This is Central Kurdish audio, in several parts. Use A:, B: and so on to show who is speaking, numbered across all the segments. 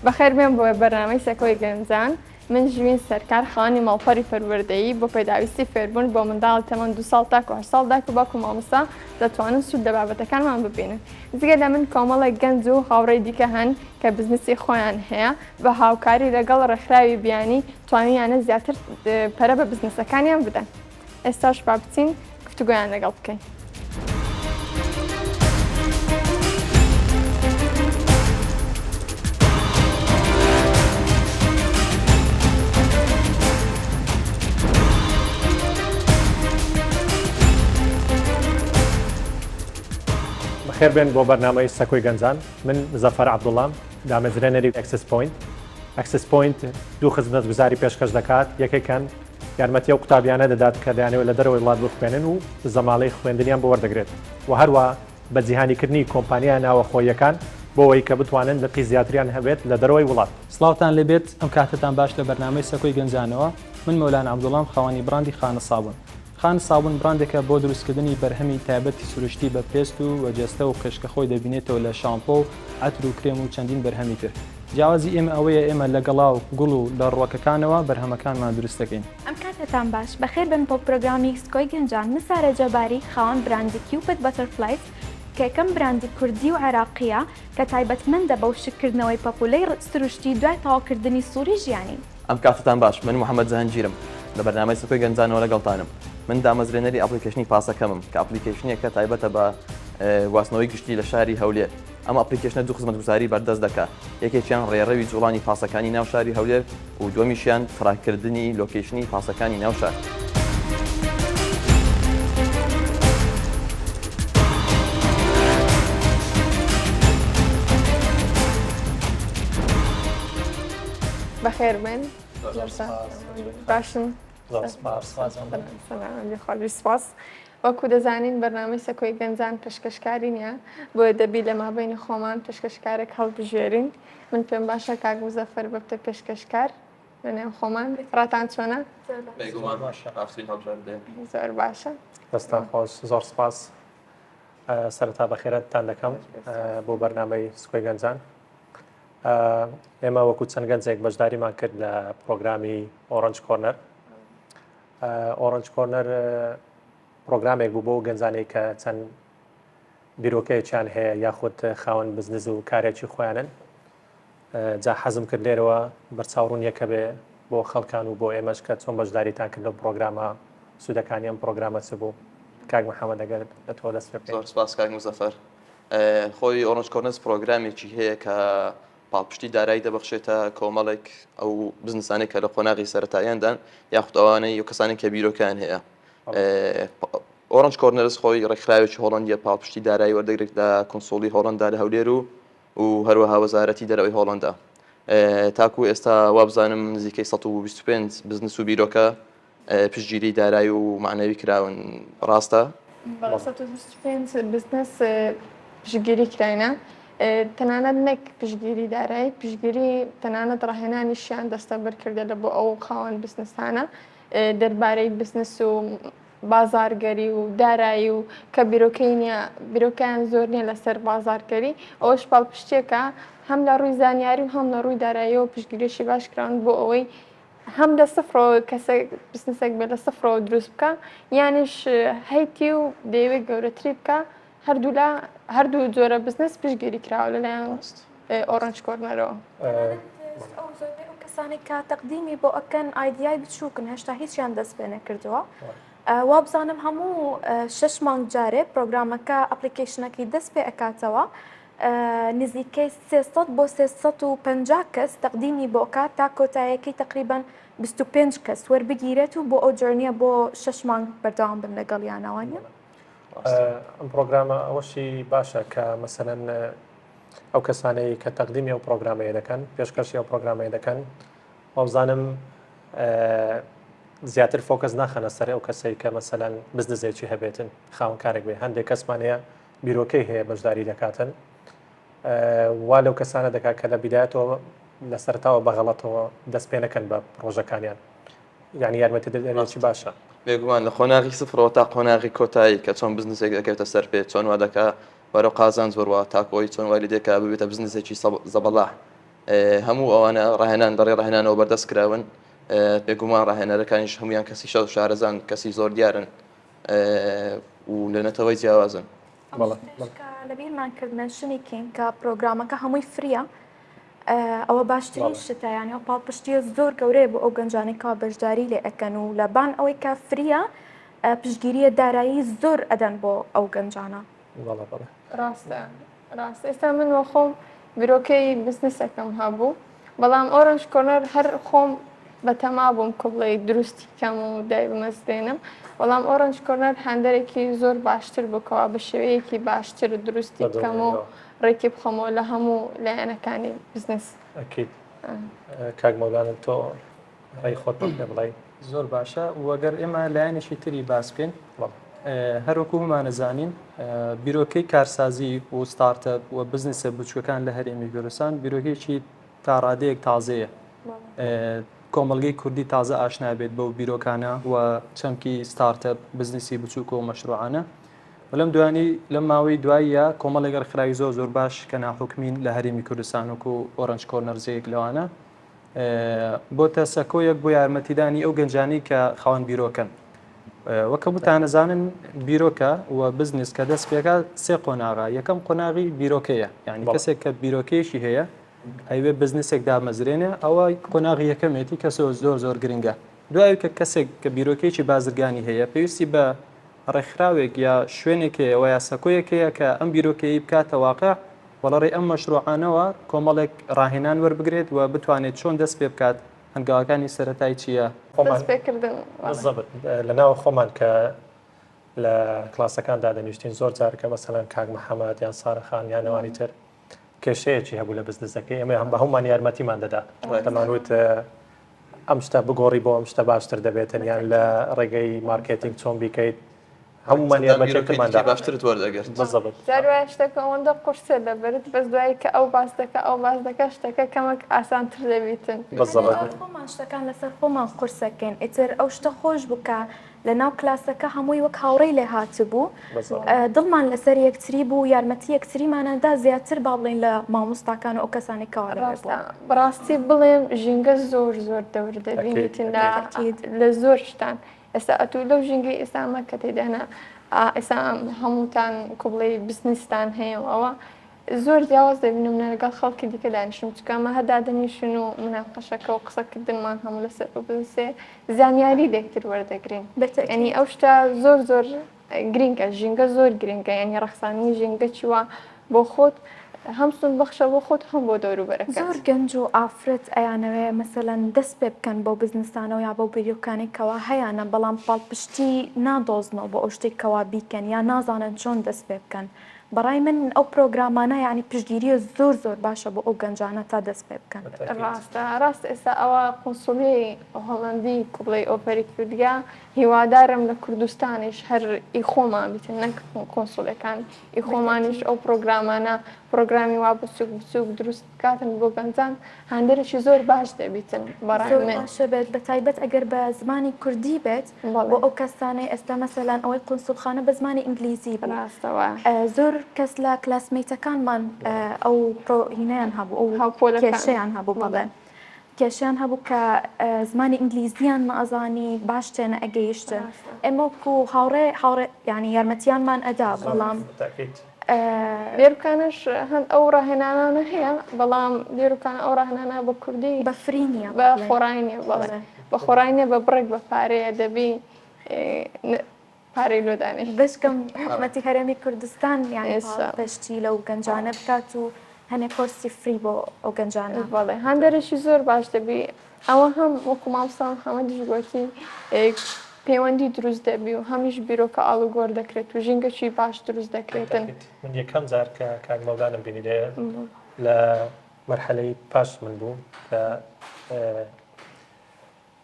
A: بەخێر بێن بۆ بەرنامەی سەکۆی گەنجان من ژوین سەرکار خانی ماڵپەڕی پەروەردەیی بۆ پێداویستی فێربوون بۆ منداڵ تەمەن 2 ساڵ تا 8 ساڵ داک و باوکو مامۆستا دەتوانن سوود لە بابەتەکانمان ببینن. جگە لە من کۆمەڵێک گەنج و هاوڕێی دیکە هەن کە بزنسی خۆیان هەیە بە هاوکاری لەگەڵ ڕێکخراوی بیانی توانیانە زیاتر پەرە بە بزنسەکانیان بدەن. ئێستاش با بچین گفتوگۆیان لەگەڵ بکەین.
B: خێر بێن بۆ بەرنامەی سەکۆی گەنجان من مزەفەر عەبدوڵڵام دامەزرێنەری ئەکسس پۆینت. ئەکسس پۆینت دوو خزمەتگوزاری پێشکەش دەکات. یەکێکان یارمەتی ئەو قوتابیانە دەدات کە دەیانەوێت لە دەرەوەی وڵات بخوێنن و زەماڵەی خوێندنیان بۆ وەردەگرێت و هەروە بە جیهانیکردنی کۆمپانیای ناوەخۆیەکان بۆ ئەوەی کە بتوانن لقی زیاتریان هەبێت لە دەرەوەی وڵات.
C: سڵاوتان لەبێت ئەم کاتتان باش لە بەرنامەی سەکۆی گەنجانەوە من مەولان عەبدوڵڵام خاوەنی براندی خانە سابوون. خانە سابوون براندێکە بۆ دروستکردنی بەرهەمی تایبەتی سروشتی بە پێست و وەجێستە و قشکە خۆی دەبینێتەوە لە شامپۆ و عەتر و کرێم و چەندین بەرهەمی تر. جیاوازی ئێمە ئەوەیە ئێمە لە گەڵا و گوڵ و لە ڕوەکەکانەوە بەرهەمەکانمان دروست دەکەین.
D: ئەم کاتتان باش بەخێر بن بۆ پرۆگرامی سکۆی گەنجان من سارە جەباری خاوەن براندی کیوپت بەتەرفلایز کە یەکەم براندی کوردی و عێراقیە کە تایبەتمەندە بەو شکردنەوەی پەپولەی سروشتی دوای تەواوکردنی سووری ژیانی.
E: ئەم کاتتان باش من محەممەد جەهانگیرم لە بەرنامەی سەکۆی گەنجانەوە لەگەڵتانم. من دامەزرێنەری ئەپلیکیشنی پاسەکەمم کە ئەپلیکیشنێکە تایبەتە بە گواستنەوەی گشتی لە شاری هەولێر. ئەم ئەپلیکیشنە دوو خزمەتگوزاری بەردەست دەکات. یەکێکیان ڕێڕەوی جوڵانی پاسەکانی ناو شاری هەولێر و دووەمیشیان تڕاکردنی لۆکیشنی پاسەکانی ناو شار.
A: بەخێر بن باشن خاڵی سپاس. وەکو دەزانین بەرنامەی سەکۆی گەنجان پێشکەشکاری نییە بۆ دەبی لە مابەینی خۆمان پێشکەشکارێک هەڵبژێرین. من پێم باشە کاک مزەفەر ببتە پێشکەشکار لەنێو خۆمان ڕاتان چۆنە؟ زۆر باشە.
B: دەستان خۆش زۆر سپاس. سەرەتا بەخێرەتتان دەکەم بۆ بەرنامەی سکۆی گەنجان. ئێمە وەکو چەند گەنجێک بەشداریمان کرد لە پرۆگرامی ئۆرەنج کۆرنەر. ئۆرەنج کۆرنەر پرۆگرامێک بوو بۆ گەنجانەی کە چەند بیرۆکەیەکیان هەیە یاخود خاوەن بزنس و کارێکی خۆیانن. جا حەزم کرد لێرەوە بەرچاوڕوون یەکە بێ بۆ خەڵکان و بۆ ئێمەش کە چۆن بەشداریتان کرد لە پرۆگرامە سوودەکانی ئەم پرۆگرامە چ بوو. کاک محەممەد ئەگەر لە تۆ دەست پێ بکەین.
E: زۆر سپاس کاک مزەفەر. خۆی ئۆرەنج کۆرنەر پرۆگرامێکی هەیە کە پاڵپشتی دارایی دەبەخشێتە کۆمەڵێک ئەو بزنسانێک کە لە قۆناغی سەرەتاییاندان یاخود ئەوانەی و کەسانێک کە بیرۆکیان هەیە. ئۆرەنج کۆرنەرس خۆی ڕێکخراوێکی هۆڵەندیە پاڵپشتی دارایی وەردەگرێت لە کۆنسۆڵی هۆڵەندا لە هەولێر و هەروەها وەزارەتی دەرەوەی هۆڵەندا. تاکو ئێستا وابزانم نزیکەی 125 بزنس و بیرۆکە پشتگیری دارایی و معنەوی کراون. ڕاستە؟
A: 125 بزنس پشتگیری کراینە. تەنانەت نەک پشتگیری دارایی پشتگیری تەنانەت ڕاهێنانیشیان دەستە بەرکردە لە بۆ ئەو خاوەن بزنسانە دەربارەی بزنس و بازارگەری و دارایی و کە بیرۆکەی نیە بیرۆکیان زۆر نییە لەسەر بازارگەری. ئەوەش پاڵپشتێکە هەم لە ڕووی زانیاری و هەم لە ڕووی دارایی و پشتگیریشی باشکراون بۆ ئەوەی هەم لە سفرەوە کەسێک بزنسێک بێت لە سفرەوە دروست بکە یانیش هەیتی و دەیەوێت گەورەتری بکە. هەردوو جۆرە بزنس پشتگیری کراوە لەلایەن ئۆرەنج کۆرنەرەوە.
D: کەسانێک کە تەقدیمی بۆ ئەکەن ئایدیای بچووکن هێشتا هیچیان دەست پێ نەکردووە. وابزانم هەموو 6 مانگ جارێ پرۆگرامەکە ئەپلیکیشنەکەی دەست پێ ئەکاتەوە نزیکەی 300 بۆ 350 کەس تەقدیمی بۆ کات تا کۆتاییەکەی تقریباً 25 کەس وەربگیرێت و بۆ ئەو جۆرنیە بۆ 6 مانگ بەردەوام بن لەگەڵیانەوە نیە.
B: ئەم پرۆگرامە ئەوەشی باشە کە مەسەلەن ئەو کەسانەی کە تەقدیمی ئەو پرۆگرامەیە دەکەن پێشکەشی ئەو پرۆگرامەیە دەکەن وابزانم زیاتر فۆکەس ناخەنە سەر ئەو کەسەی کە مەسەلەن بزنسێکی هەبێتن خاوەن کارێک بێ. هەندێک کەسمانەیە بیرۆکەی هەیە بەشداری دەکاتن وا لەو کەسانە دەکات کە لە بیدایەتەوە لە سەرتاوە بەغەڵەتەوە دەست پێ نەکەن بە پرۆژەکانیان یعنی یارمەتی دەرێکی باشە.
E: بێگومان لە قۆناغی سفرەوە تا قۆناغی کۆتایی کە چۆن بزنسێک دەکەوێتە سەر پێ چۆن وا دەکات وەرە قازانج بڕوە تاکۆی چۆن وای لێ دێکا ببێتە بزنسێکی زەبەڵاح هەموو ئەوانە ڕاهێنان بەڕێ ڕاهێنانەوە بەردەست کراون بێگومان ڕاهێنەرەکانیش هەمویان کەسی شارەزان کەسی زۆر دیارن و لە نەتەوەی جیاوازن.
D: لەبیرمان کرد منشنێکین کە پرۆگرامەکە هەمووی فریە ئەوە باشترین شتە یانی ئەو پاڵپشتیە زۆر گەورەیە بۆ ئەو گەنجانێکەوە بەشداری لێ ئەەکەن و لەبان ئەوەی کە فریە پشتگیریە دارایی زۆر ئەدەن بۆ ئەو گەنجانە.
A: ڕاستە ئێستا من وە خۆم بیرۆکەی بزنسەکەم هەبوو بەڵام ئۆرنج کۆرنەر هەر خۆم بە تەما بووم کە بڵێ دروستی کەم و دای بمەستێنم بەڵام ئۆرنج کۆرنەر هەندێکی زۆر باشتر بکەوە بە شێوەیەکی باشتر دروستی بکەم و ڕێکی بخەمەوە لە هەموو لایەنەکانی بزنس.
B: کاک مەولانە تۆ ڕێی خۆت لە بڵێ
C: زۆر باشە وەگەر ئێمە لایەنێکی تری باس بکەین هەروەکو هەمانەزانین بیرۆکەی کارسازی و ستارتەپ و بزنسە بچووەکان لە هەرێمی کوردستان بیرۆکێکی تا ڕادەیەک تازەیە کۆمەڵگەی کوردی تازە ئاشنا بێت بەو بیرۆکانە و چەمکی ستارتەپ بزنسی بچووک و مەشروعانە بەڵام دوانی لەم ماوەی دواییە کۆمەڵێگەر خراوی زۆر باش کە ناحوکمین لە هەرێمی کوردستان وکو ئۆرنج کۆرنەر زەیەک لەوانە بۆ تەسەکۆیەک بۆ یارمەتیدانی ئەو گەنجانی کە خاوەن بیرۆکەن وەکە بتانەزانن بیرۆکە و بزنس کە دەست پێکە سێ قۆناغا یەکەم قۆناغی بیرۆکەیە یعنی کەسێک کە بیرۆکەیەشی هەیە ئەیوێ بزنسێک دامەزرێنێ ئەوە قۆناغی یەکەمێتی کەسە زۆر گرنگە دوای کە کەسێک کە بیرۆکەیەکی بازرگانی هەیە پێویستی بە ڕێکخراوێک یا شوێنێکەوە یا سەکۆیەکەیە کە ئەم بیرۆکەیی بکاتە واقع وەڵەڕێ ئەم مەشروعانەوە کۆمەڵێک ڕاهێنان وەربگرێت و بتوانێت چۆن دەست پێ بکات هەنگاوەکانی سەرەتایی چییە
B: لەناوە خۆمان کە لە کلاسەکاندا دەنووسین زۆر جارکە مەسەلەن کاک محەممەد یان سارەخان یانەوانی تر کێشەیەکی هەبوو لە بزنسەکەی ئەمە هەم بە هەمومان یارمەتیمان دەدا دەمانوت ئەم شتە بگۆڕی بۆ ئەم شتە باشتر دەبێتن یان لە ڕێگەی مارکتینگ چۆن بیکەیت هەمومان یارمەتیماندا
E: باشترت وەردەگرت
B: بەزەبت
A: جاروای شتەکە ئەوەندە قورسێ دەبێت بەس دوایی کە ئەو باس دەکە شتەکە کەمەک ئاسانتر دەبێتن
D: خۆمان شتەکان لەسەر خۆمان قورسەکەین ئیتر ئەو شتە خۆش بکە لە ناو کلاسەکە هەمووی وەک هاوڕێی لێ هاتبوو دڵمان لەسەر یەکتری بوو یارمەتی یەکتریمانەدا زیاتر با بڵین لە مامۆستاکان و ئەو کەسانێکەوە
A: بەڕاستی بڵێم ژینگە زۆر دەور دەبینیتن لە زۆر شتان ئێستا ئەتوو لەو ژینگەی ئێستامە کە تێدانا ئێستا کۆبڵی کوبڵی بزنستان هەیە ئەوە زۆر جیاواز دەبینم لەگەڵ خەڵکی دیکە دانیشتم چکەمە هەدا دەنیشن و مناقەشەکە و قسەکردنمان هەموو لەسەر بزنسێ زانیاری لێکتر وەردەگرین ینی ئەو شتە زۆر گرینگە ژینگە زۆر گرنگە ینی ڕەخسانی ژینگە چیوە بۆ خۆت هەمسون بەخشە بۆ خۆت هەم بۆ دەوروبەرەکە
D: زۆر گەنج و ئافرەت ئەیانەوەی مەسەلەن دەست پێ بکەن بۆ بزنسانەوە یا بۆ بیرۆکانێکەوە هەیەە بەڵام پاڵپشتی نادۆزنەوە بۆ ئەو شتێکەوە بیکەن یا نازانن چۆن دەست پێ بکەن بەڕای من ئەو پرۆگرامانە یعنی پشتگیریە زۆر باشە بۆ ئەو گەنجانە تا دەست پێ بکەن
A: ڕاست ئێستا ئەوە قۆنسوڵی هۆڵندی کوبڵی ئۆپەری کوردیا هیوادارم لە کوردستانیش هەر ئیخۆمان بیتن نەک کۆنسوڵەکان ئیخۆمانیش ئەو پرۆگرامانە پرۆگرامی وا بچوک دروست بکاتن بۆ گەنجان هەندێکی زۆر باش دەبیتن بەڕای من
D: بێت بە تایبەت ئەگەر بە زمانی کوردی بێت بۆ ئەو کەسانەی ئێستا مەسەلەن ئەوەی قۆنسوڵخانە بە زمانی ئینگلیزی
A: بەڕاستەوە
D: زۆر کەس لە کلاسمیتەکانمان ئەو هینیان هەبوو ئەو کێشەیان هەبوو بەڵێن کێشیان هەبوو کە زمانی ئینگلیزیان مەزانی باش تێنە ئەگەیشتن ئێمە وەکو هاوڕێ ینی یارمەتیانمان ئەدا بەڵام
A: لێرکانش هەند ئەو ڕاهێنانانە هەیە بەڵام لێرکان ئەو ڕاهێنانە بە کوردی
D: بە فرینیە
A: بە خۆڕینە بە خۆڕینە بە بڕێک بە پارەیە دەبی پارەی لۆدانێت
D: بشکەم حکومەتی هەرێمی کوردستان یان پشتی لەو گەنجانە بکات و هەنێ کۆرسی فری بۆ ئەو گەنجانە
A: بەڵێ هەندێکی زۆر باش دەبی ئەوە هەم وەکو مامۆستا محەممەدیش گوتی پەیوەندی دروست دەبی و هەمیش بیرۆکە ئاڵوگۆڕ دەکرێت و ژینگەکی باش دروست دەکرێتن
B: من یەکەم جار کە کاک مەولانم بینی لە مەرحەلەی پاش من بوو کە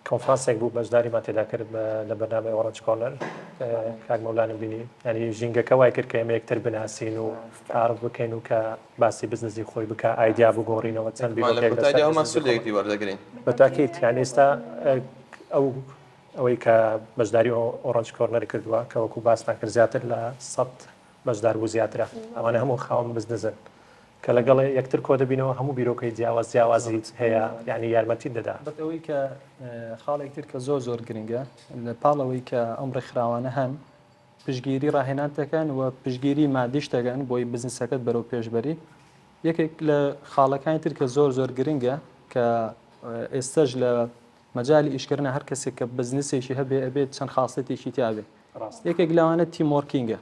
B: کۆنفرانسێک بوو بەشداریمان تێدا کرد لە بەرنامەی ئۆرنج کۆرنەر کاک مەولانم بینی ینی ژینگەکە وای کرد کە ئێمە یەکتر بناسین و تعارف بکەین و کە باسی بزنسی خۆی بکە ئایدیا بگۆڕینەوە چەند
E: بیرۆکێکی وەردەگرین
B: بەتاکیت یان ئێستا ئەوەی کە بەشداری ئۆرنج کۆرنەر کردووە کە وەکو باسمان کرد زیاتر لە 100 بەشدار بوو زیاترە ئەوانە هەموو خاوەن بزنسن کە لەگەڵ یەکتر کۆ دەبینەوە هەموو بیرۆکەی جیاوازی هەیە یعنی یارمەتی دەدا.
C: بەت ئەوەی کە خاڵێکتر کە زۆر گرنگە لە پاڵەوەی کە ئەم ڕێکخراوانە هەن پشگیری ڕاهێنان دەکەن و پشگیری مادیش دەگەن بۆی بزنسەکەت بەرەو پێشبەری. یەکێک لە خاڵەکانی تر کە زۆر گرنگە کە ئێستاش لە مەجای ئیشکردن هەر کەسێک کە بزنسێکی هەبێ ئەبێت چەند خاستێکی تیاابێ. یەکێک لەوانە تیمۆرکینگە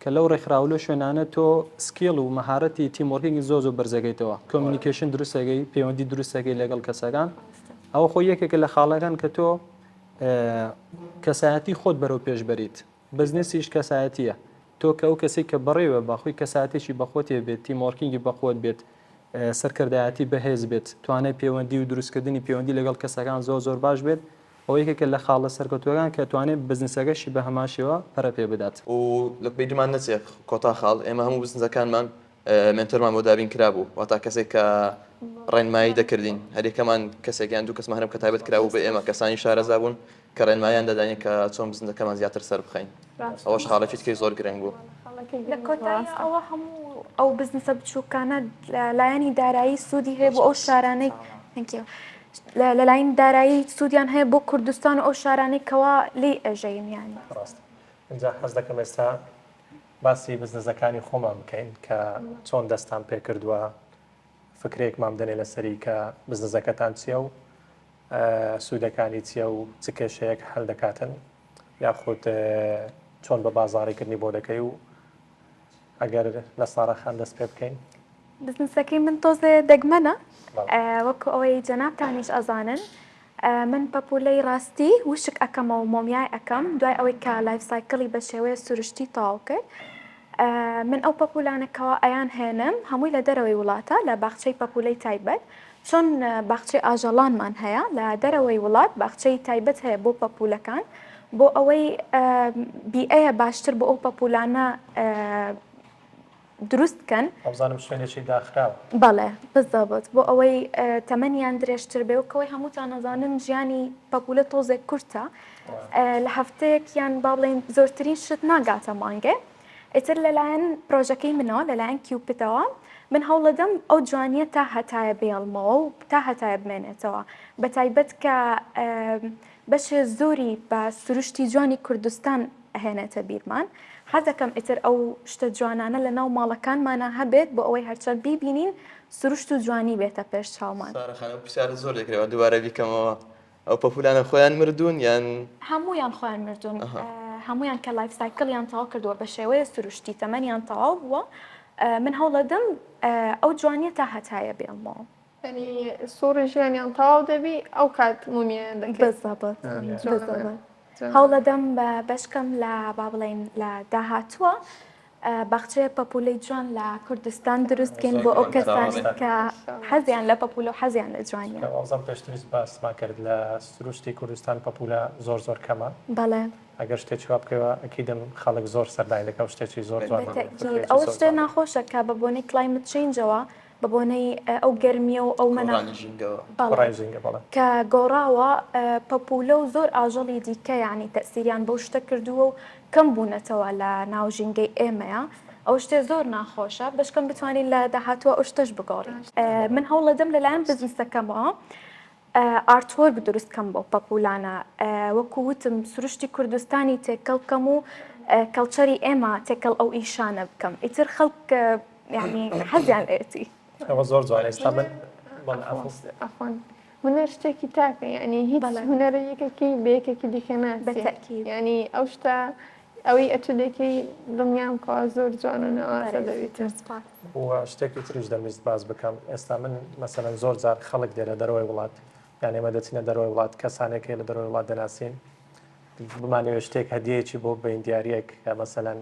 C: کە لەو ڕێکخراولە شوێنانە تۆ سکیل و مەهارەتی تیمۆرکینگی زۆر بەرزەگەیتەوە کۆمیونیکیشن دروستەگەی پەیوەندی دروستەکەی لەگەڵ کەسەکان ئەوە خۆی یەکێکە لە خاڵەکان کە تۆ کەسایەتی خۆت بەرەو پێشبەریت بزنسیش کەسایەتیە تۆ کە ئەو کەسێک کە بڕێوە باخۆی کەساتێکی بەخۆتێ بێت تیمۆرکینگی بەخۆت بێت سەرکردایەتی بەهێز بێت توانای پەیوەندی و دروستکردنی پەیوەندی لەگەڵ کەسەکان زۆر باش بێت ئەو یەکێکە لە خاڵە سەرکەوتوەکان کە توانێت بزنسەکەشی بە هەماشەوە پەرە پێ بدات
E: و لە بیرمان نەچێت کۆتا خاڵ ئێمە هەموو بزنسەکانمان منتۆرمان بۆ دابین کرابوو واتە کەسێک کە ڕێنمایی دەکردین هەرێکەمان کەسێکیان دوو کەسمان هەم کە تایبەت کرابوو بە ئێمە کەسانی شارەزا بوون کە ڕێنمایان دەدانین کە چۆن بزنەکەمان زیاتر سەر بخەین ئەوەش خاڵێکی تکەی زۆر گرنگ بوو.
D: لە کۆتایی ئەوە هەموو ئەو بزنسە بچووکانە لایەنی دارایی سوودی هەیە بۆ ئەو شارانەی لەلایەن دارایی سوودیان هەیە بۆ کوردستان و ئەو شارانەی کەوا لێ ئەژەین یانی.
B: اینجا حەز دەکەم ئێستا باسی بزنسەکانی خۆمان بکەین کە چۆن دەستان پێ کردووە فکرێک مام دەنێ لەسەری کە بزنسەکەتان چییە و سوودەکانی چییە و چ کێشەیەک هەل دەکاتن یاخود چۆن بە بازاڕیکردنی بۆ دەکەی و ئەگەر لە ساڕەخان دەست پێ بکەین.
D: بزنسەکەی من تۆزێ دەگمەنە وەکو ئەوەی جەنابتانیش ئەزانن من پەپولەی ڕاستی وشک ئەەکەمەوە مۆمیای ئەەکەم دوای ئەوەی کە لایف سایکلی بە شێوەیە سروشتی تاو کرد من ئەو پەپولانەکەەوە ئەیان هێنم هەمووی لە دەرەوەی وڵاتە لە باخچەی پەپولەی تایبەت چۆن باخچەی ئاژەڵانمان هەیە لە دەرەوەی وڵات باخچەی تایبەت هەیە بۆ پەپولەکان بۆ ئەوەی بیئەیە باشتر بۆ ئەو پەپولانە دروستکەن
B: ئەوزانم شوێنێکی داخراوە
D: بەڵێ بزەبت بۆ ئەوەی تەمەنیان درێژتر بێ وکەوەی هەمووتان نەزانن ژیانی پەپولە تۆزێک کورتە لە هەفتەیەکیان با بڵێن زۆرترین شت ناگاتە مانگێ ئیتر لەلایەن پرۆژەکەی منەوە لەلایەن کیوپتەوە من هەوڵەدەم ئەو جوانیە تا هەتایە بێڵمەوە و تا هەتایە بمێنێتەوە بە تایبەت کە بەشێ زۆری بە سروشتی جوانی کوردستان هێنێتە بیرمان حەزەکەم ئیتر ئەو شتە جوانانە لە ناو ماڵەکانمانە هەبێت بۆ ئەوەی هەرچەند بیبینین سروشت و جوانی بێتە پێش چاومان.
E: پرسیارە زۆر دەکرێەوە دووارە بیکەمەوە ئەو پەپولانە خۆیان مردوون یان
D: هەمویان خۆیان مردوون هەمویان کە لایف سایکلیان تەواو کردووە بە شێوەیە سروشتی تەمەنیان تەواو بووە من هەوڵەدەم ئەو جوانیە تا هەتایە بێڵمەوە
A: ینی سوڕی ژیانیان تەواو دەبی ئەو کات مومیان دەکەیت
D: هەوڵەدەم بە بەشکەم لە با بڵێن لە داهاتووە باخچەیە پەپولەی جوان لە کوردستان دروستکەین بۆ ئەو کەسانی کە حەزیان لە پەپولە و حەزیان لە جوانیە.
B: ئەوزان پێشتریست باسمان کرد لە سروشتی کوردستان پەپولە زۆر کەمە
D: بەڵێ
B: ئەگەر شتێک وا بکەوە ئەکیدم خەڵک زۆر سەردای دەکە و شتێکی زۆر جوان
D: ئەو شتێ ناخۆشە کە بە بۆنەی کلایمت چێنجەوە بە بۆنەی ئەو گەرمیە و ئەو کە گۆڕاوە پەپولە و زۆر ئاژەڵی دیکە یعنی تەسیریان بەو شتە کردووە و کەم بوونەتەوە لە ناوژینگەی ئێمەیە ئەو شتێ زۆر ناخۆشە بەشکەم بتوانین لە داهاتوە ئەو شتەش بگۆڕین من هەوڵەدەم لەلایەن بزنسەکەمەوە ئارتوەرک دروستکەم بۆ پەپولانە وەکو وتم سروشتی کوردستانی تێکەڵکەم و کەڵچەری ئێمە تێکەڵ ئەو ئیشانە بکەم ئیتر خەڵک یعنی حەزیان لێتی
B: ئەوە زۆر جوان ئێستا من
A: ئەخۆن هونەر شتێکی تاکە یعنی هیچ هونەرە یەکێکی بەیەکێکی دیکە ناسی ینی ئەو شتە ئەوەی ئەچلێکی دڵنیام کەوا زۆر جوانە ئاسە دەوێت
B: شتێکی تریش دەمویست باز بکەم ئێستا من مەسەلەن زۆر جار خەڵک دێرە دەرەوەی وڵات یان ئێمە دەچینە دەرەوەی وڵات کەسانێکی لە دەرەوەی وڵات دەناسین بمانەوە شتێک هەدیەیەکی بۆ بین دیارەک کە مەسەلەن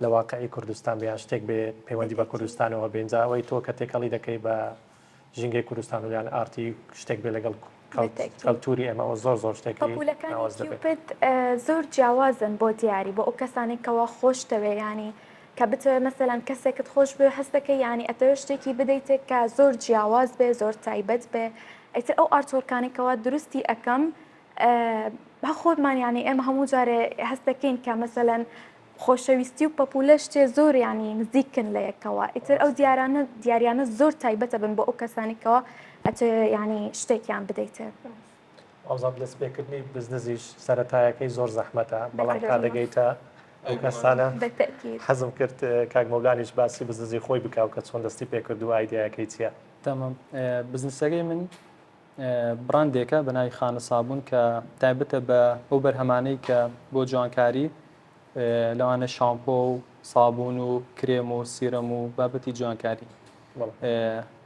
B: لە واقعی کوردستان بیان شتێک بێت پەیوەندی بە کوردستانەوە بێنجاوەی تۆ کە تێکەڵی دەکەی بە ژینگەی کوردستان ویان ئارتی شتێک بێ لەگەڵ کەلتوری ئێمەەوە زۆر شتێکی
D: پەپولەکانی زۆر جیاوازن بۆ دیاری بۆ ئەو کەسانی کەوا خۆش دەوێ ینی کە بتوێ مەسەلەن کەسێکت خۆش بێ هەستەکە ینی ئەتەوێ شتێکی بدەیتێک کە زۆر جیاواز بێ زۆر تایبەت بێ ئەیتر ئەو ئارتۆرکانێکەوە دروستی ئەەکەم خۆتمان ینی ئێمە هەموو جارێ هەستەکەین کە مەسەلەن خۆشەویستی و پەپولە شتێ زۆر ینی نزیکن لە یەکەوە ئیتر ئەو دیاریانە زۆر تایبەتە بن بۆ ئەو کەسانێکەوە ئەتە ینی شتێکیان بدەیتێ.
B: ئەوزان دەستپێکردنی بزنسیش سەرەتایەکەی زۆر زەحمەتە بەڵام کادەگەیتە ئەو کەسانە حەزم کرد کاک مەولانیش باسی بزنسی خۆی بکاو کە چۆن دەستی پێکرد و ئایدیایەکەی چییە؟
C: تەمام بزنسەکەی من براندێکە بە ناوی خانە سابوون کە تایبەتە بە ئەو بەرهەمانەی کە بۆ جوانکاری لەوانە شامپۆ و سابوون و کرێم و سیرەم و بابەتی جوانکاری.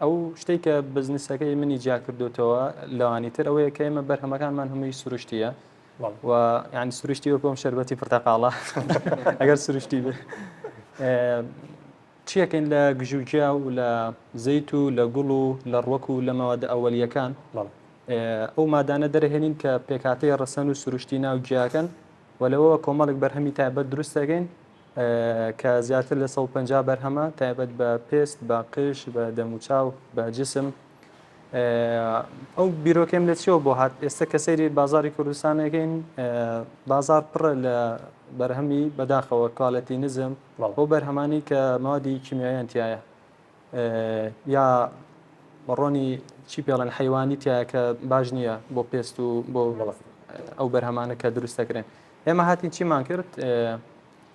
C: ئەو شتێک کە بزنسەکەی منی جیا کردوتەوە لەوانی تر ئەوەیە کە ئێمە بەرهەمەکانمان هەمووی سروشتیە و ینی سروشتی وە بۆم شەربەتی پرتەقاڵە ئەگەر سروشتی بێ چیەکەین لە گژوجیا و لە زەیت و لە گوڵ و لە ڕوەک و لە مەوادە ئەوەلیەکان ئەو مادانە دەرەهێنین کە پێکاتەی ڕەسەن و سروشتی ناو گیاکەن و لەوە کۆمەڵێک بەرهەمی تایبەت دروستەکەین کە زیاتر لە 150 بەرهەمە تایبەت بە پێست بە قش بە دەموچاو بە جسم. ئەو بیرۆکەم لە چیەوە بۆ هات ئێستا کە سەیری بازاری کوردستانەکەین بازار پڕە لە بەرهەمی بەداخەوە کاڵەتی نزم بۆ بەرهەمانی کە مادی کیمیایان تایە یا بەڕۆنی چی پێڵەن حیوانی تایە کە باش نییە بۆ پێست و بۆ ئەو بەرهەمانە کە دروستەکرێن. ئێمە هاتین چیمان کرد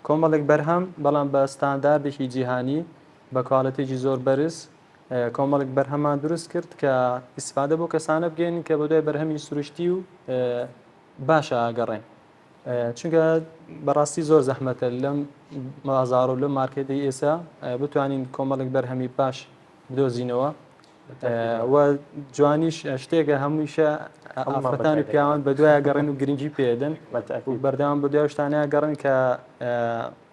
C: کۆمەڵێک بەرهەم بەڵام بە ستانداردێکی جیهانی بە کاڵەتێکی زۆر بەرز کۆمەڵێک بەرهەمان دروست کرد کە ئیسفادە بۆ کەسانە بگەین کە بە دوای بەرهەمی سروشتی و باشە ئاگەڕێن چونکە بەڕاستی زۆر زەحمەتە لەم مازار و لەم مارکێتی ئێستا بتوانین کۆمەڵێک بەرهەمی باش بدۆزینەوە و جوانیش شتێکە هەموویشە ئافرەتانی پیاوان بە دوای گەڕێن و گرنگی پێدەن بەردەوام بە دوای شتانەیە گەڕن کە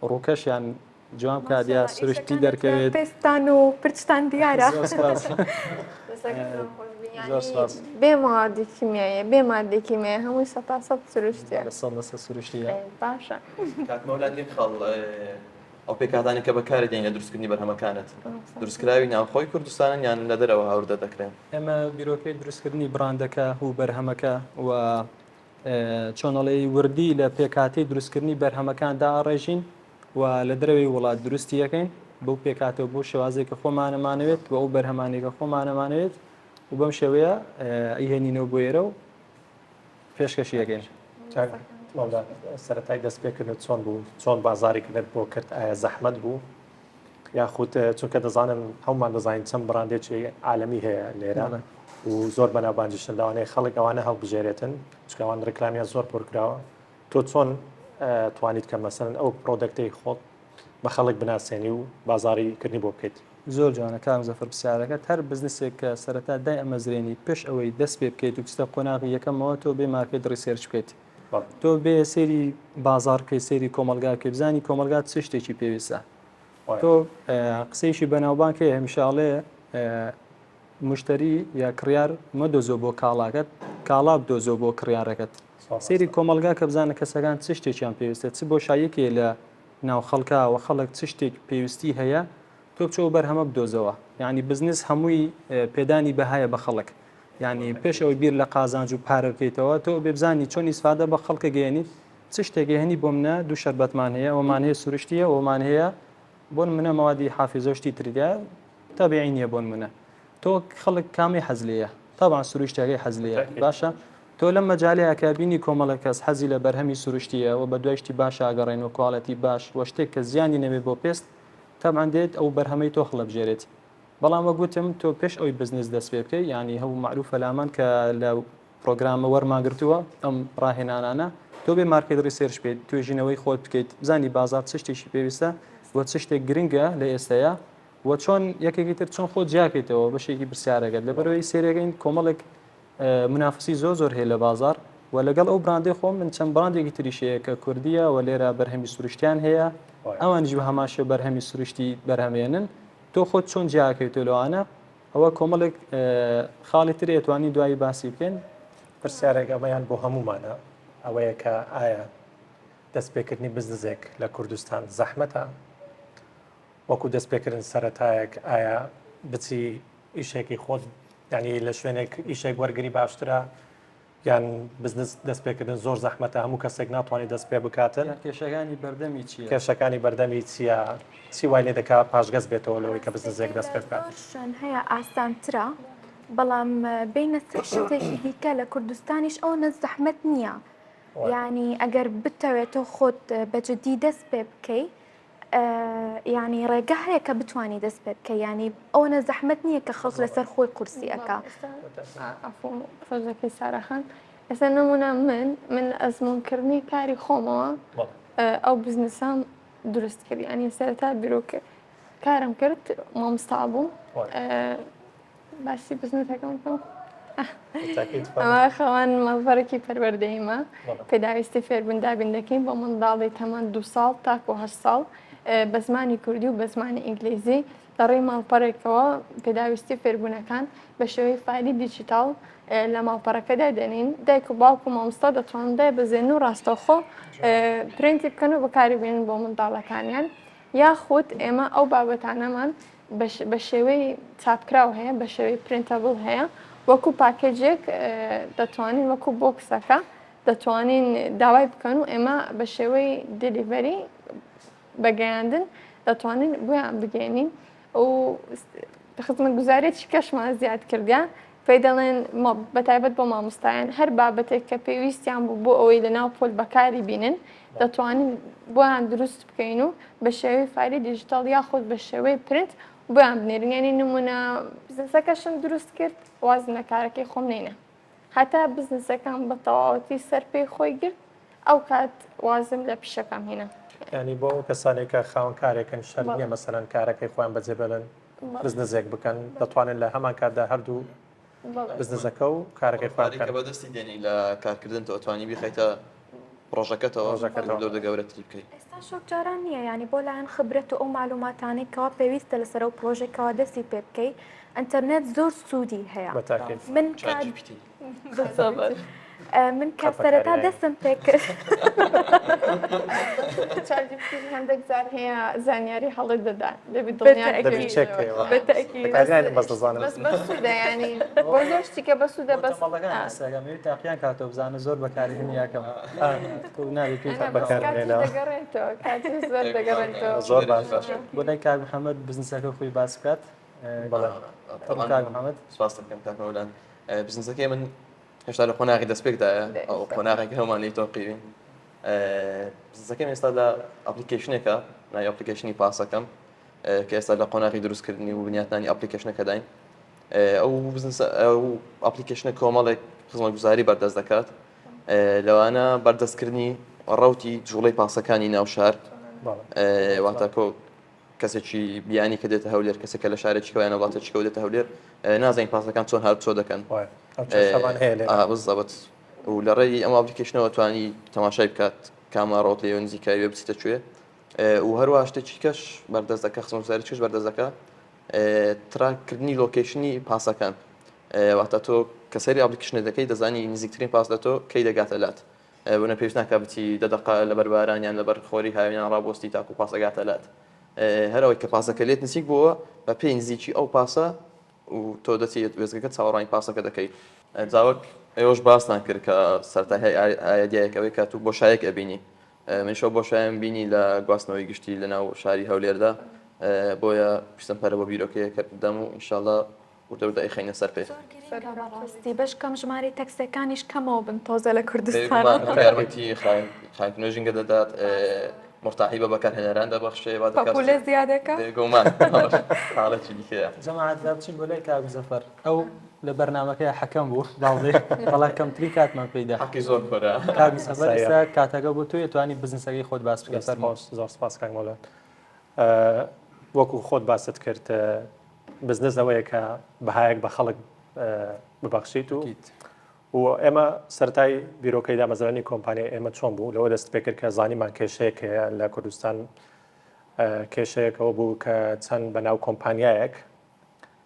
C: ڕووکەشیان جوان کادیا سروشتی دەرکەوێت
D: پێستان و پرچتان دیارە
A: بێ مادی کیمیایە بێ مادی کیمیای هەمووی سەد سروشتیە
C: لەسە سروشتیە
A: باشە
E: کاتمەولانی خەڵ ئەو پێکاتانی کە بەکاری دێن لە دروستکردنی بەرهەمەکانت دروستکراوی ناوخۆی کوردستانن یان لە دەرەوە هەوردە دەکرێن.
C: ئێمە بیرۆکەی دروستکردنی براندەکە و بەرهەمەکە و چۆنەڵی وردی لە پێکاتی دروستکردنی بەرهەمەکاندا ئاڕێژین و لە درەوەی وڵات دروستی یەکەین بەو پێکاتەوە بۆ شێوازێک کە خۆمانەمانەوێت و ئەو بەرهەمانێکە خۆمانەمانەوێت و بەم شێوەیە ئەیهێنینەوە بۆ ئێرە و پێشکەشی یەکەین.
B: سەرەتای دەستپێکردن چۆن بوو چۆن بازاریکردن بۆ کرد ئایا زەحمەت بوو یاخود چونکە دەزانم هەومان دەزانین چەند بڕاندێکی عالەمی هەیە لێرە و زۆر بەناوبانجیشن لەوانەیە خەڵک ئەوانە هەڵبژێرێتن چکەوان ڕێکلامیان زۆر پڕکراوە تۆ چۆن توانیت کە مەسەن ئەو پرۆدەکتەی خۆت بە خەڵک بناسیێنی و بازاریکردنی بۆ بکەیت.
C: زۆر جوانە کام زەفەر پرسیارەکەت هەر بزنسێک کە سەرەتا دای ئەمەزرێنی پێش ئەوەی دەست پێ بکەیت و کستە قۆناغی یەکەمەوە تۆ بێ مارکێت ڕیسێرچ بکەیت تۆ بێ سێری بازارکەی سێری کۆمەلگاکە بزانی کۆمەلگات چ شتێکی پێویستە تۆ قسەیشی بەناوبانکەیە هەمیشاڵێ مشتری یا کڕیار مەدۆزۆ بۆ کاڵاکەت کاڵا بدۆزۆ بۆ کڕیارەکەت سێری کۆمەلگا کە بزانە کەسەکان چ شتێکیان پێویستە چ بۆ شایەکێ لە ناو خەڵکاوە خەڵک چ شتێک پێویستی هەیە تۆ بچۆ بەرهەمە بدۆزەوە یعنی بزنس هەمووی پێدانی بەهایە بە خەڵک یعنی پێش ئەوی بیر لە قازانج و پارە بکەیتەوە تۆ بێبزانی چۆن ئیسفادە بە خەڵکە گەیەنیت چ شتێکی هەنی بۆ منە دوو شەربەتمان هەیە ئەومان هەیە سروشتیە ئەومان هەیە بۆن منە مەوادی حافیزۆشتی تریدە تابعی نییە بۆن منە تۆ خەڵک کامی حەزلیە تابان سروشتیەکەی حەزلیە باشە تۆ لەم مەجاالەیە کابینی کۆمەڵە کەس حەزی لە بەرهەمی سروشتیە و بە دوایشتی باش ئاگەڕێن و کواڵەتی باش وە شتێک کە زیانی نەبێت بۆ پێست تابان دێت ئەو بەرهەمەی تۆ خڵەبژێرێت بەڵام وەگوتم تۆ پێش ئەوی بزنس دەست پێ بکەی ینی هەموو معروفە لامان کە لە پرۆگرامە وەرماگرتووە ئەم ڕاهێنانانە تۆ بێ مارکێت ڕیسێرچ بێت توێژینەوەی خۆت بکەیت بزانی بازار چ شتێکی پێویستە وە چ شتێک گرنگە لە ئێستەیە وە چۆن یەکێکی تر چۆن خۆت جیاکەیتەوە بەشێکی پرسیارەکەت لەبەرەوەی سێرەکەین کۆمەڵێک منافسی زۆر هەیە لە بازار و لەگەڵ ئەو براندی خۆم من چەند براندێکی تریشەیە کە کوردیە و لێرە بەرهەمی سروشتیان هەیە ئەوانیش بە هەماشە بەرهەمی سروشتی بەرهەمێنن تۆ خۆت چۆن جیاکەیتۆ لەوانە ئەوە کۆمەڵێک خاڵی تر ئێتوانی دوایی باسی بکەین
B: پرسیارێک ئەمەیان بۆ هەمومانە ئەوەیە کە ئایا دەستپێکردنی بزنسێک لە کوردستان زەحمەتە وەکو دەستپێکردن سەرەتایەک ئایا بچی ئیشێکی خۆت ینی لە شوێنێک ئیشێک وەرگری باشترە یان بزنس دەست پێکردن زۆر زەحمەتە هەموو کەسێک ناتوانێت دەست پێ بکاتن
C: یان کێشەکانی بەردەمی چییە؟
B: کێشەکانی بەردەمی چییە چی وای لێ دەکات پاشگەز بێتەوە لەوەی کە بزنسێک دەست پێ بکات
D: شوێن هەیە ئاسانترە بەڵام بینە سەر شتێکی دیکە لە کوردستانیش ئەو نەزەحمەت نییە یعنی ئەگەر بتەوێتەوە خۆت بەجددی دەست پێ بکەی یعنی ڕێگە هەیە کە بتانی دەست پێ بکەی ینی ئەو نەزەحمەت نییە کە خەڵک لەسەر خۆی قورسی ئەکا
A: فەرزەکەی ساراخان ئێستا نمونە من ئەزمونکردنی کاری خۆمەوە ئەو بزنسام دروست کرد ینی سەرەتا بیرۆکە کارم کرد مامۆستا بووم باسی بزنسەکەم بکەم ئەمە خەوان مەڵبەرێکی پەروەردەیمە پێداویستی فێربوون دابین دەکەین بۆ منداڵی تەمەەن 2 ساڵ تاکو 8 ساڵ بە زمانی کوردی و بە زمانی ئینگلیزی لەڕێی ماڵپەڕێکەوە پێداویستی فێربوونەکان بە شێوەی فایلی دیجیتال لە ماڵپەڕەکەدا دێنین دایک و باوکو مامۆستا دەتوانن بزێن و ڕاستەوخۆ پرینتی بکەن و بەکاربێنن بۆ منداڵەکانیان یاخود ئێمە ئەو بابەتانەمان بە شێوەی چاپکراو هەیە بە شێوەی پرینتەبڵ هەیە وەکو پاکێجێک دەتوانین وەکو بۆکسەکە دەتوانین داوای بکەن و ئێمە بە شێوەی دلیڤەری بەگەیاندن دەتوانین بۆیان بگەێنین و خزمەت گوزارێکی کەشمان زیاد کردیان پێی دەڵێن بەتایبەت بۆ مامۆستایان هەر بابەتێک کە پێویستیان بوو بۆ ئەوەی لەناو پۆل بەکاری بینن دەتوانین بۆیان دروست بکەین و بە شێوەی فایلی دیجیتال یاخود بە شێوەی پرنت بۆیان بنێرن ینی نمونە بزنسەکەشم دروست کرد وازنە کارەکەی خۆم نینە هەتا بزنسەکان بە تەواوەتی سەر پێی خۆی گرت ئەو کات وازم لە پیشەکەم هێنا
B: ینی بۆ کەسانێکە خاوەن کارێکن شەر نییە مەسەرەن کارەکەی خۆیان بەجێبێڵن بزنسێک بکەن دەتوانن لە هەمان کاتدا هەردوو بزنسەکە و کارەکەی
E: کە بەدەستی دێنی لە کارکردن تۆتوانی بیخیتە ڕۆژەکەتەوە دەورە گەورەتری بکەیت
D: ئێستا شۆک جاران نییە ینی بۆ لایەن خبرەت و ئەو معلوماتانەی کەوا پێویستە لەسەر ئەو پرۆژێکەوە دەستی پێ بکەیت ئەتەرنێت زۆر سوودی هەیە من کە سەرەتا دەستم پێ کرد
A: هەندێک زار هەیە زانیاری هەڵی دەدا بەسوودە ینی بۆ زۆر شتێکە بەسوودە
C: بەسەگەمەوی تاقییان کاتەوە بزانە زۆر بەکارهێنی یاکەم
B: زۆر
C: بۆ لای کاک محەممەد بزنسەکە خۆی باس بکات محەممەد
E: سپاس دەکەم کاکمەولان بزنسەکەی من هێشتا لە قۆناغی دەستپێکدایە ئەو قۆناغێک هەمانی تۆقیوین بزنسەکەم ئێستا لە ئەپلیکیشنێکە ناوی ئەپلیکیشنی پاسەکەم کە ئێستا لە قۆناغی دروستکردنی و بنیاتنانی ئەپلیکیشنەکە داین ئەو ئەپلیکیشنە کۆمەڵێک خزمەتگوزاری بەردەست دەکات لەوانە بەردەستکردنی ڕەوتی جوڵەی پاسەکانی ناو شار واتە کەسێکی بیانی کە دێتە هەولێر کەسێکە لە شارێکی کەوایە وڵاتە چیکە دێتە هەولێر نازانین پاسەکان چۆن هەر چۆ دەکەن بزەبەت و لە ڕێی ئەم ئەپلیکیشنەوە توانی تەماشای بکات کامە ڕۆت لێ نزیکایی وێ بچیتە کوێ و هەروە شتێکی کەش بەردەست دەکات خزمەتگوزاری چش بەردەست دەکات تراکردنی لۆکیشنی پاسەکان واتە تۆ کە سەری ئەپلیکیشنە دەکەی دەزانی نزیکترین پاس لە تۆ کەی دەگاتە لات بۆنە پێویست ناکات بچی 10 دقە لەبەر بارانیان لەبەر خۆری هاوێنیان ڕابۆستی تاکو پاسەگاتە لات هەرەوەی کە پاسەکە لێت نزیک بووە بە پێی نزیکی ئەو پاسە و تۆ دەچێت وێزگەکە چاوەڕانی پاسەکە دەکەیت جاوەک ئێوەش باسان کرد کە سەرەتای ئایدیایەکەوەی کە تو بۆشایەک ئەبینی منشەوە بۆشایەم بینی لە گواستنەوەی گشتی لەناو شاری هەولێردا بۆیە پشتم پەرە بۆ بیرۆکەیە کردم و ئینشاءڵڵا وتەوتە ئەیخەینە سەر پێ
D: بەش کەم ژماری تەکسەکانیش کەمەوە بن تۆزە لە کوردستان
E: یارمەتی خاینکردنەوەژین دەدات مرتاحی بە بەکارهێنەران دەبەخشێ
D: پۆپولە زیادەکە
E: گومان حاڵەتی دیکەیە
C: جەماعەت بچین بۆ لای کاک زەفەر ئەو لە بەرنامەکەی حەکەم بوو باڵێ بەڵام کەمتری کاتمان پێدا
E: حەقی زۆر خۆرە
C: کاک زەفەر ئێستا کاتەکە بۆ تۆ توانی بزنسەکەی خۆت باس بکەیت
B: زۆر سپاس کاک مەولان وەکو خۆت باست کرد بزنس ئەوەیە کە بەهایەک بە خەڵک ببەخشیت و ئێمە سەرەتای بیرۆکەی دامەزرانی کۆمپانیای ئێمە چۆن بوو لەوە دەست پێ کرد کە زانیمان کێشەیەک هەیە لە کوردستان کێشەیەکەوە بوو کە چەند بەناو کۆمپانیایەک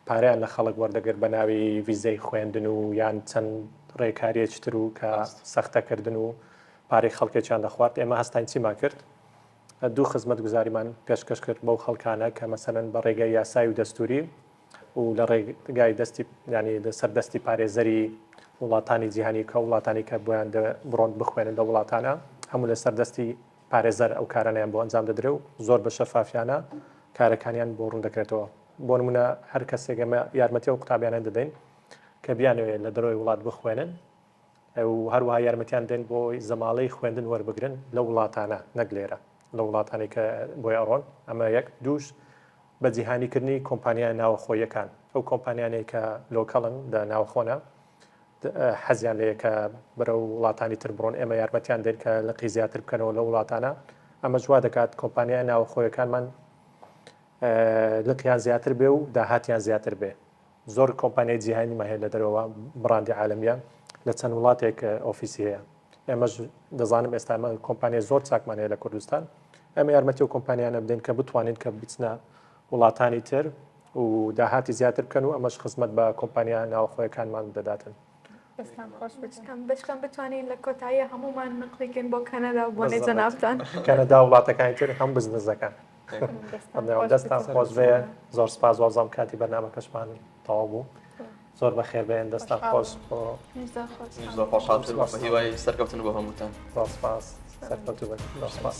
B: پارەیان لە خەڵک وەردەگرت بە ناوی ویزەی خوێندن و یان چەند ڕێکاریەکی تر و کە سەختەکردن و پارەی خەڵکێکیان دەخوارد ئێمە هەستین چیمان کرد دوو خزمەت گوزاریمان پێشکەش کرد بەو خەڵکانە کە مەسەرەن بە ڕێگەی یاسایی و دەستوری و لە ڕێگای دەستی ینی لەسەر دەستی پارێزەری وڵاتانی جیهانی کە وڵاتانی کە بۆیان بڕۆن بخوێنن لە وڵاتانە هەموو لەسەر دەستی پارێزەر ئەو کارانیان بۆ ئەنجام دەدرێ و زۆر بە شەفافیانە کارەکانیان بۆ ڕوون دەکرێتەوە بۆ نمونە هەر کەسێک ئەمە یارمەتی و قوتابیانیان دەدەین کە بیانەوێت لە دەرەوەی وڵات بخوێنن و هەروەها یارمەتیان دێن بۆی زەماڵەی خوێندن وەربگرن لە وڵاتانە نەک لێرە لە وڵاتانی کە بۆی ئەڕۆن ئەمە یەک دووش بە جیهانیکردنی کۆمپانیای ناوەخۆیەکان ئەو کۆمپانیانەی کە لۆکەڵن لە ناوخۆنە حەزیان لەیە کە بەرە وڵاتانی تر بڕۆن ئێمە یارمەتیان دێن کە لە قیزیاتر بکەنەوە لە وڵاتانە ئەمە جوا دەکات کۆمپانیای ناوەخۆیەکانمان لقیان زیاتر بێ و داهاتیان زیاتر بێ زۆر کۆمپانیای جیهانیمان هەیە لە دەرەوە بڕاندی عالەمیە لە چەند وڵاتێک ئۆفیسی هەیە ئێمەش دەزانم ئێستا کۆمپانیای زۆر چاکمان هەیە لە کوردستان ئەمە یارمەتی و کۆمپانیانە بدەین کە بتوانین کە بچنە وڵاتانی تر و داهاتی زیاتر بکەن و ئەمەش خزمەت بە کۆمپانیا ناوخۆیەکانمان دەداتن.
D: بەشکەم بتوانین لە کۆتایی هەمومان نقلێکن بۆ کەنەدا بۆ نێجەنابتان
B: کەنەدا وڵاتەکانی تر هەم بزنسەکان دەستان خۆش بێ زۆر سپاس وازام کاتی بەرنامەکەشمان تەواو بوو زۆر بەخێر بێن دەستان خۆش
E: زۆر خۆشحاڵ هیوای سەرکەوتن بۆ هەمووتان
B: زۆر سپاس سەرکەوتوو بن زۆر سپاس.